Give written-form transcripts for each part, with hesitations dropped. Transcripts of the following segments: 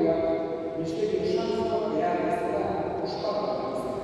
pekatuak misterio santua behar bezala ospatu izan.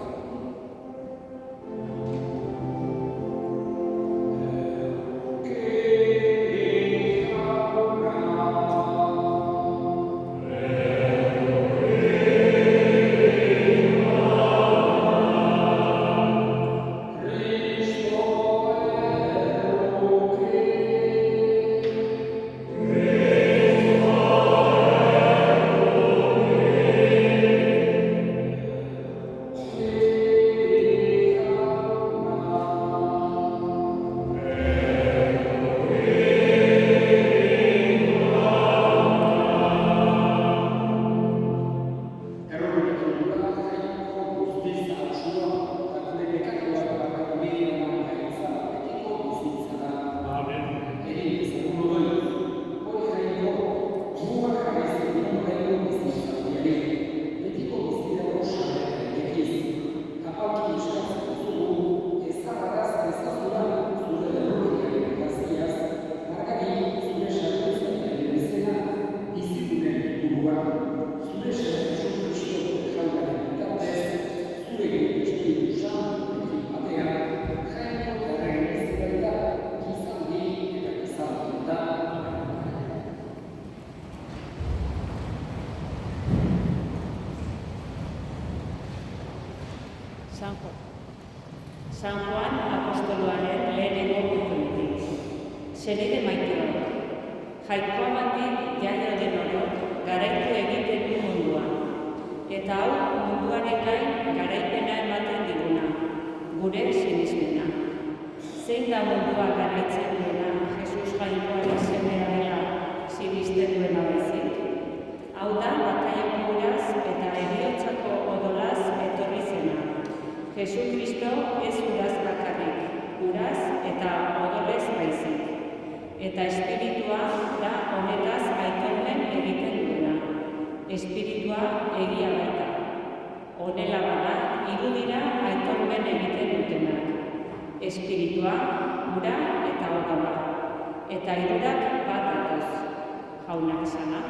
San Juan apostoloaren lehenengo ikunetik. Senide maiteak, jainkoagatik jaio den orok garaitu egiten du mundua. Eta hau munduaren gain garaipena ematen diguna, gure sinismena. Zein da mundua garaitzen duena Jesus jainkoaren semea dela sinisten duena baizik. Hau da bataiako uraz eta heriotzako odolaz etorri zena. Jesucristo ez uraz bakarrik, uraz eta odolez baizik. Eta espiritua da honetaz aitormen egiten duena. Espiritua egia baita. Honela bada, hiru dira aitormen egiten dutenak. Espiritua, ura eta odola. Eta hirurak bat datoz. Jaunak esana.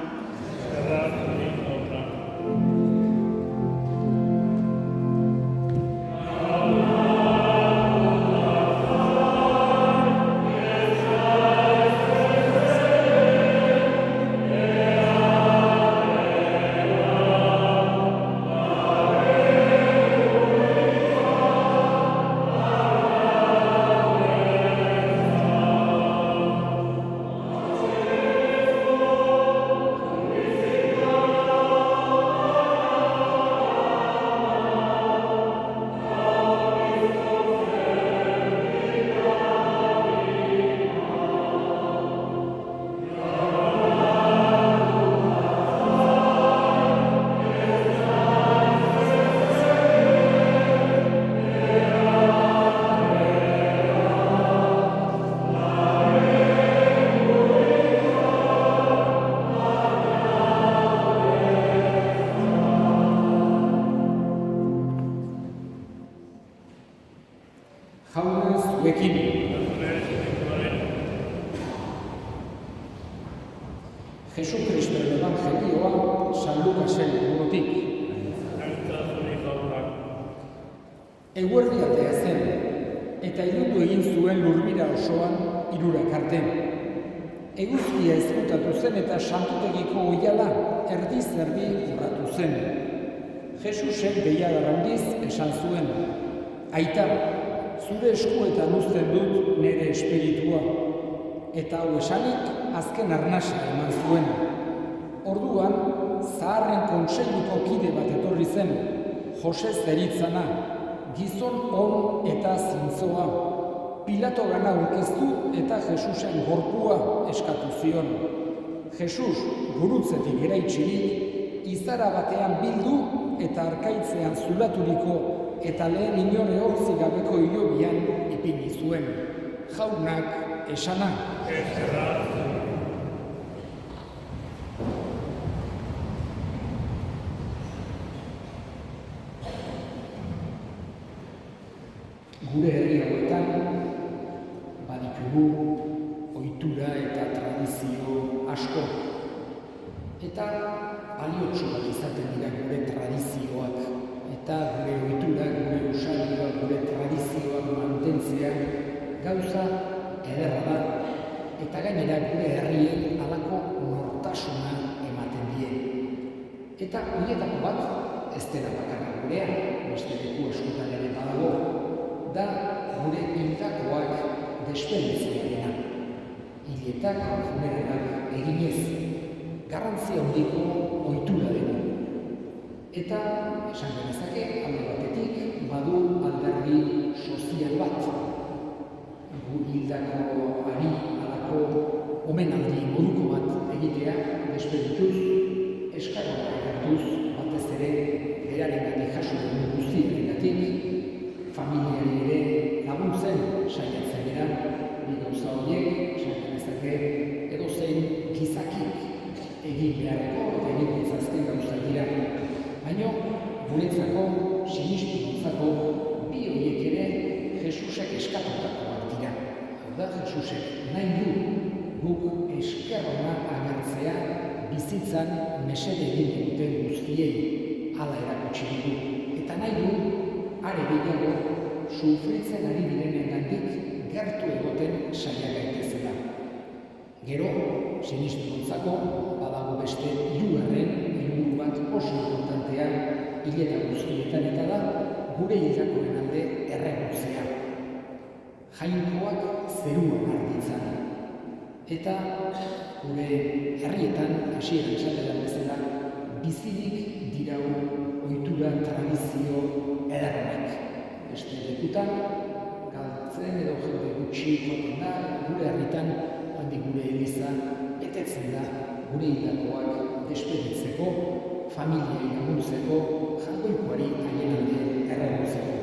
Jauna zuekin. Jesucristoren evangelioa San Lukasen liburutik. Eguerdi aldea zen, eta ilundu egin zuen lurbira osoan hirurak arte. Eguzkia ezkutatu zen eta santutegiko oihala erdiz erdi urratu zen. Jesusek behiagar handiz esan zuen, aita, zure eskuetan uzten dut nire espiritua. Eta hau esanik, azken arnasa eman zuen. Orduan, zaharren kontseiluko kide bat etorri zen, Jose zeritzana, gizon on eta zintzoa. Pilato gana aurkeztu eta Jesusen gorpua eskatu zion. Jesus, gurutzetik eraitxirik, izara batean bildu eta arkaitzean zulaturiko eta lehen inore hortzi gabeko hilobian ipini zuen. Jaunak esana. Gure herri hauetan baditugu ohitura eta tradizio asko. Eta baliotsuak izaten dira gure tradizioak, eta gure ohiturak, gure usadioak, gure tradizioak mantentzea gauza ederra da, eta gainera gure herrien halako nortasuna ematen die. Eta horietako bat, ez dela bakarra gurea, beste leku askotan ere badago, da gure hildakoak despeditzearena. Hiletak funeralak eginez, garrantzia handiko ohitura dena. Eta, esan genezake, alde batetik, badu alderdi sozial bat. Gu hildakoari halako omenaldi moduko bat egitea, despedituz, eskarra agertuz, batez ere, berarengatik jaso duen guztiarengatik, familiari ere laguntzen saiatzen dira, bi gauza horiek, esan genezake, edozein gizakik egin beharreko eta egin ditzazken gauza dira. Baina, guretzako, sinistunontzako, bi horiek ere Jesusek eskatutakoak dira. Hau da, Jesusek nahi du guk eskerrona agertzea bizitzan mesede egin duten guztiei hala erakutsi dugu. Eta nahi du, are gehiago, sufritzen ari direnengandik gertu egoten saia gaitezela. Gero, sinistunontzako, badago beste hirugarren helburu bat oso importantea hileta guztietan eta da gure hildakoen alde erregutzea. Jainkoak zeruan arditzan. Eta gure herrietan, hasieran esaten bezala, bizirik dirau ohitura tradizio ederrenak. Beste lekutan, galtzen edo jende gutxi joaten da, gure herritan, handik gure eliza, betetzen da gure hildakoak despeditzeko, familiai laguntzeko, jainkoari haien alde erregutzeko.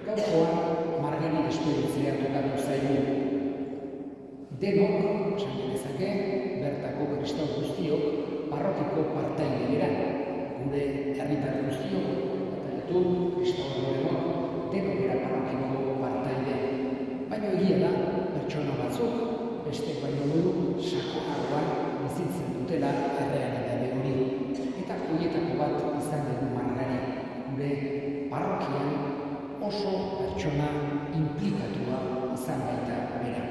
Gaurkoan, margari despeditzea tokatu zaigu. Denok, esan genezake, bertako kristau guztiok, parrokiko partaide dira. Gure herritar guztiok, bataletu, kristau denok, denok era parrokiko partaide. Baina egia da, pertsona batzuk, beste baino modu sakonagoan bizitzen dutela errealitate hori. Eta horietako bat izan dugu margari, gure parrokian oso pertsona implikatua izan baita bera.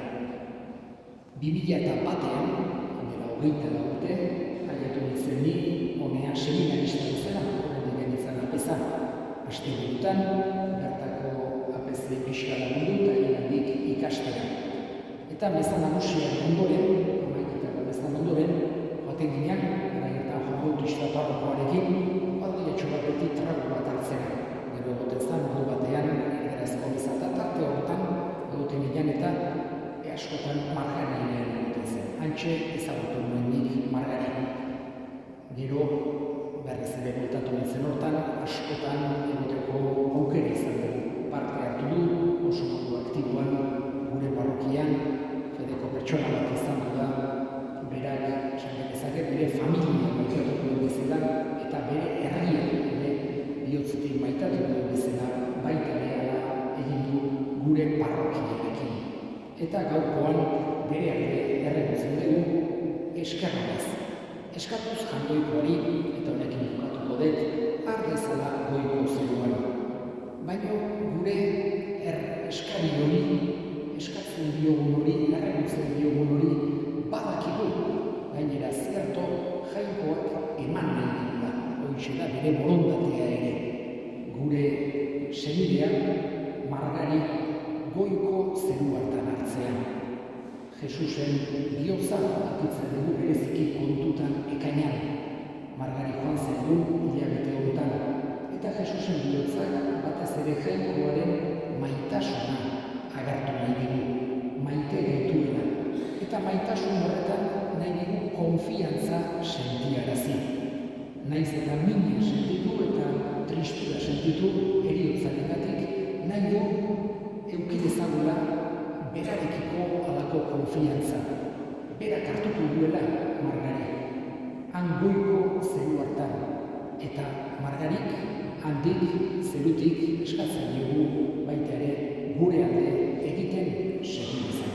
2001ean, dela 24 urte, aiatu nintzen ni, honea seminarista bezala, horretik genitzen apeza. Aste burutan, bertako apeze pixka lagundu eta egandik ikastera. Eta meza nagusian ondoren, amaiketako meza ondoren, joaten ginean, eragertan joautista parrokoarekin, baldietxo bat beti trago bat hartzera. Gero egoten zan, modu batean, erazko bezata tarte horretan, egoten ginean eta askotan margarinen egoten zen. Hantxe ezagutu nuen nik margarin. Gero, berriz ere bueltatu nintzen hortan, askotan egoteko aukera izan dugu. Parte hartu du, oso modu aktiboan, gure parrokian, fedeko pertsona bat izan da, berak, esan genezake, bere familia maitatuko duen bezala, eta bere herria, bere bihotzetik maitatuko duen bezala, baita ere egin du gure parrokiarekin. Eta gaurkoan bere alde erregutzen dugu eskerronez. Eskatuz jandoikoari, eta honekin bukatuko dut, ardezala goiko zeruan. Baina gure eskari hori, eskatzen diogun hori, erregutzen diogun hori, badakigu, gainera zerto jainkoak eman nahi dira, horixe da bere borondatea ere. Gure senidea, margari, goiko zeru hartan hartzean. Jesusen bihotza akitzen dugu bereziki kontutan ekainan. Margari joan zen du hilabete honetan. Eta Jesusen bihotzak batez ere jainkoaren maitasuna agertu nahi digu. Maite gaituela. Eta maitasun horretan nahi digu konfiantza sentiarazi. Naiz eta mina sentitu eta tristura sentitu heriotzarengatik nahi du euki dezagula berarekiko halako konfiantza. Berak hartuko duela margari. Han goiko zeru hartan. Eta margarik handik zerutik eskatzen diogu baita ere gure alde egiten segi dezan.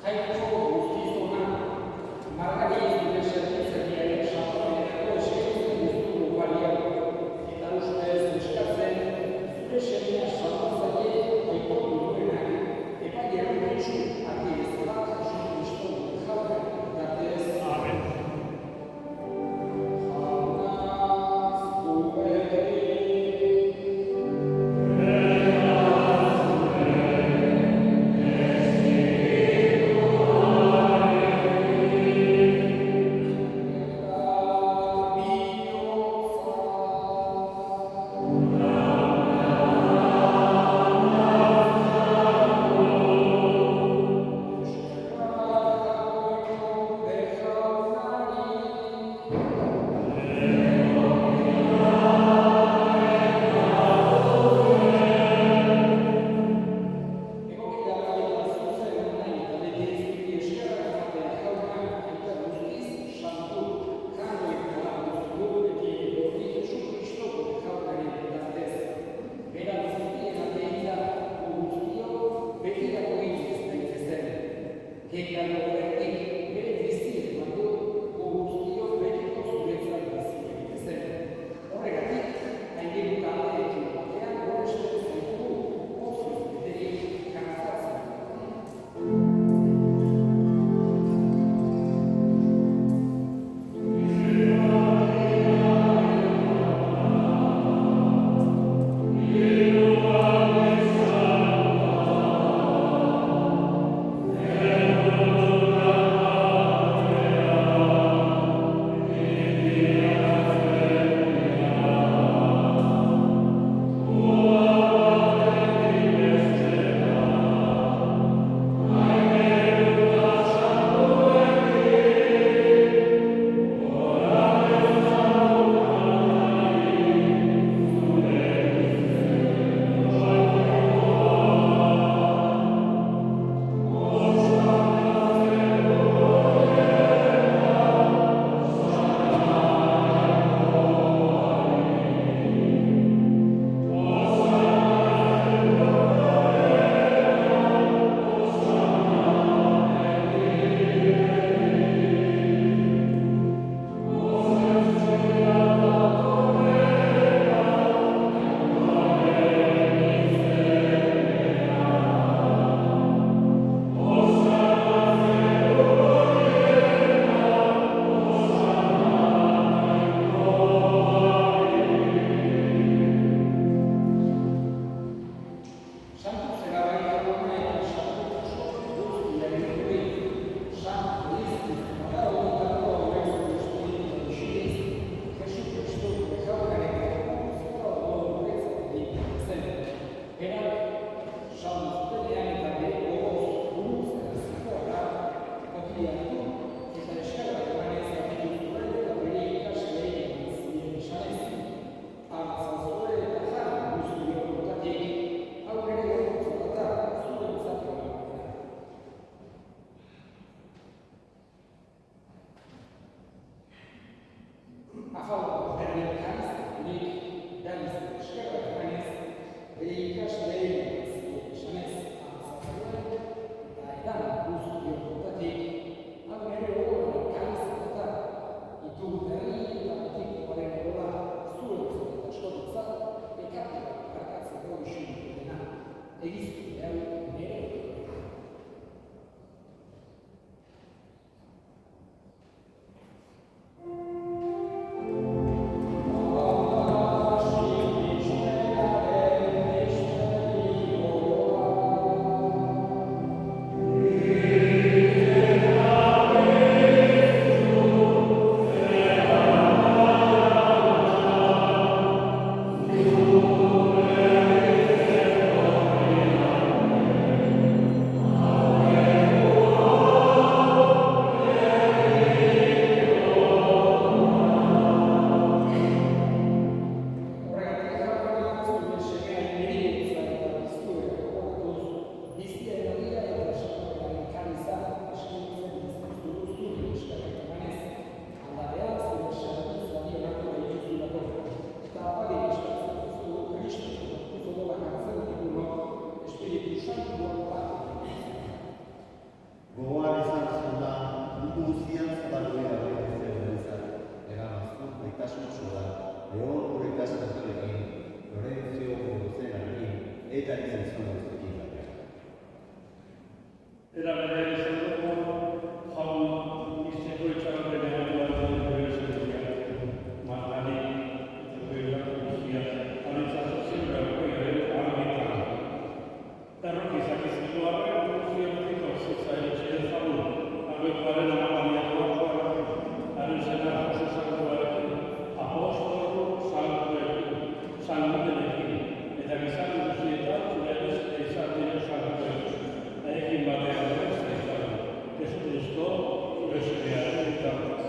Jaiko guztizona, margari zure servizariaren sakonetako eskatzen duztugu baliatu, eta ustez eskatzen zure semia salbatzaile aitortu duenak, epailean gutxu argi ezala Jesu Kristo jabe, datez. Amen. Oh Era bere izan dugu, jaun izteko itxaropenean duatzen bere zertiak, matari eta bere guztiak, aritzatzen ziurako garen argitan. Errok izakizkitu arren, guztiak zitza etxea zagun, arbekoaren amabaliatuak, haren zena Jose Santuarekin, apostolo Santuarekin, Santuarekin, eta gizan guztietan zurez izan dira Santuarekin. Ekin batean ez izan, Jesucristo urezkearen bitartez.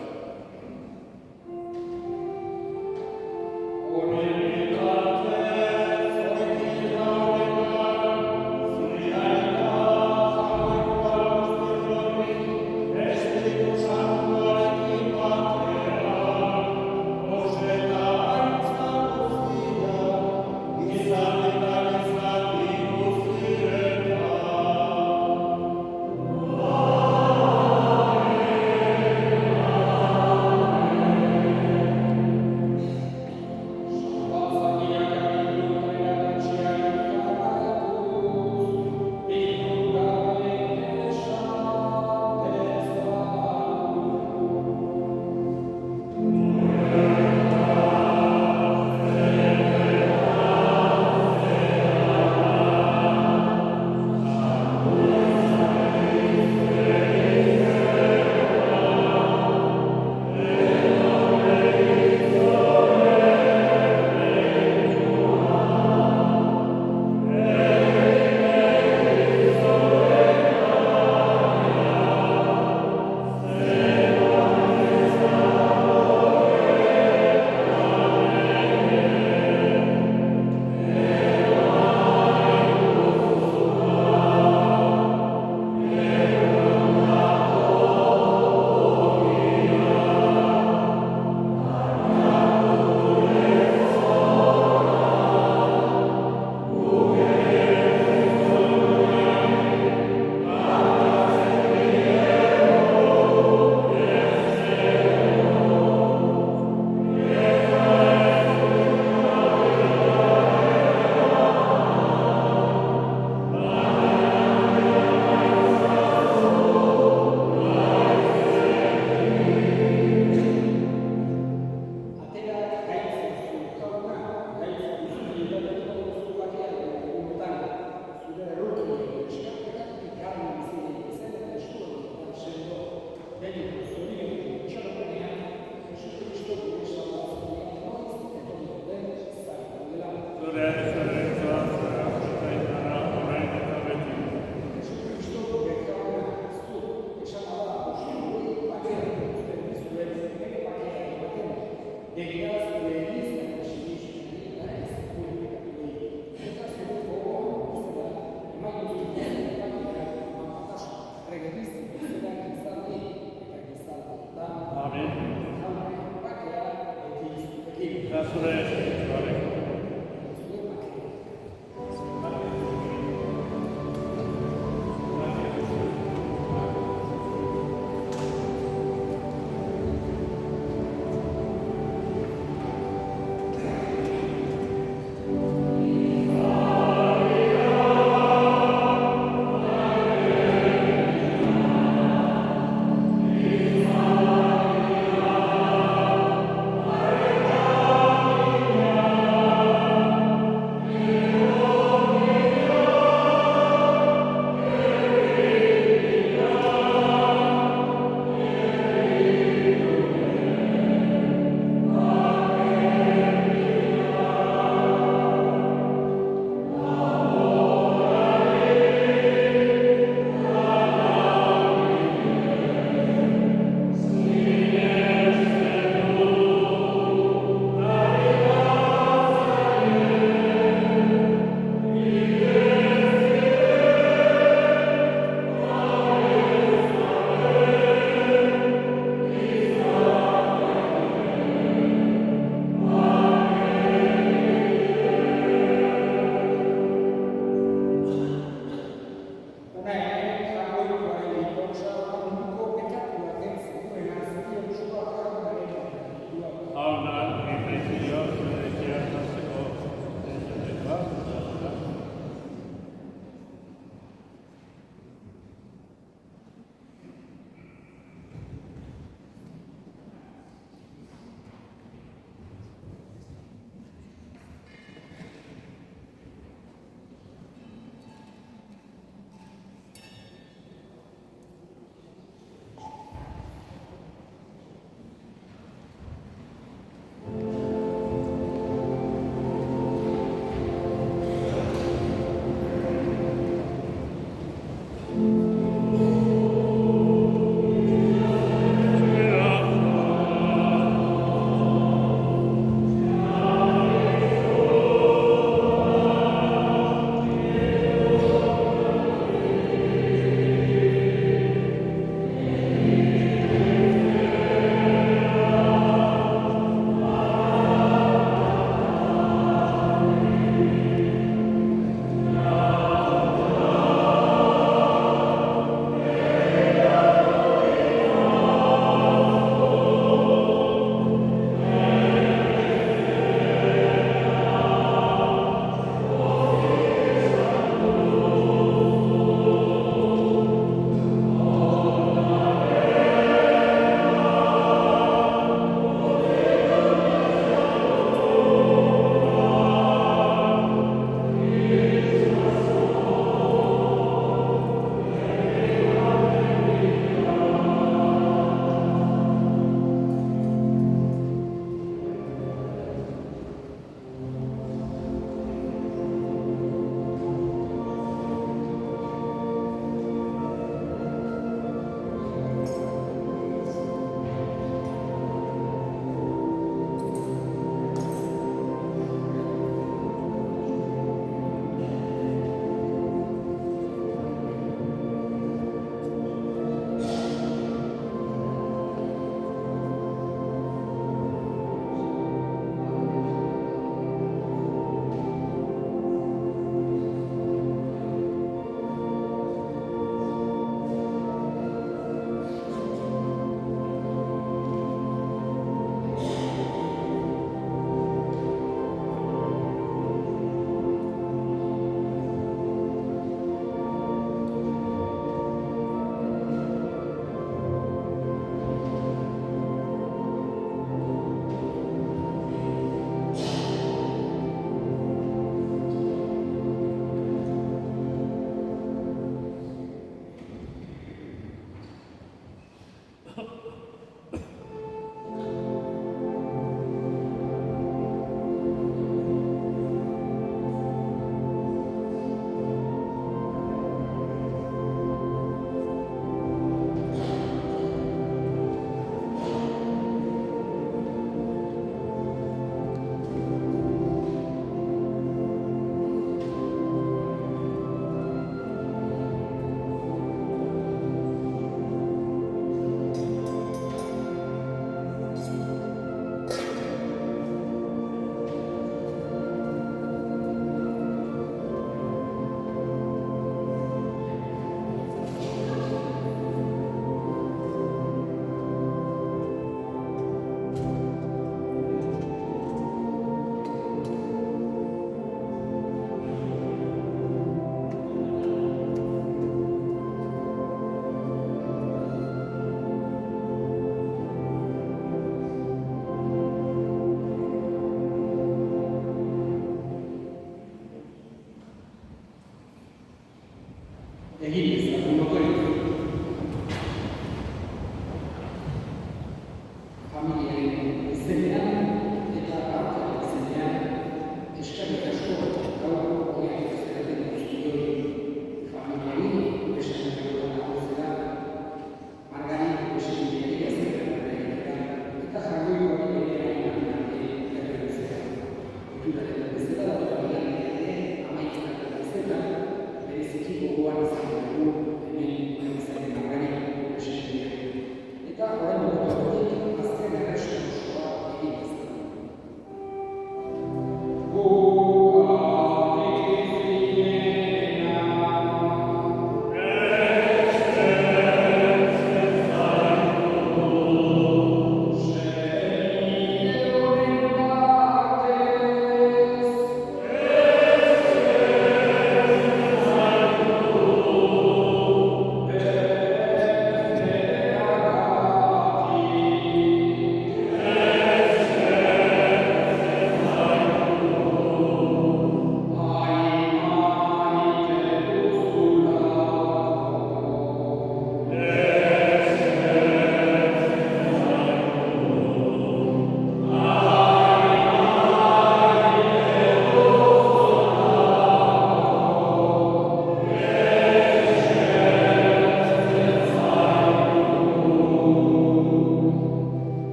Amen.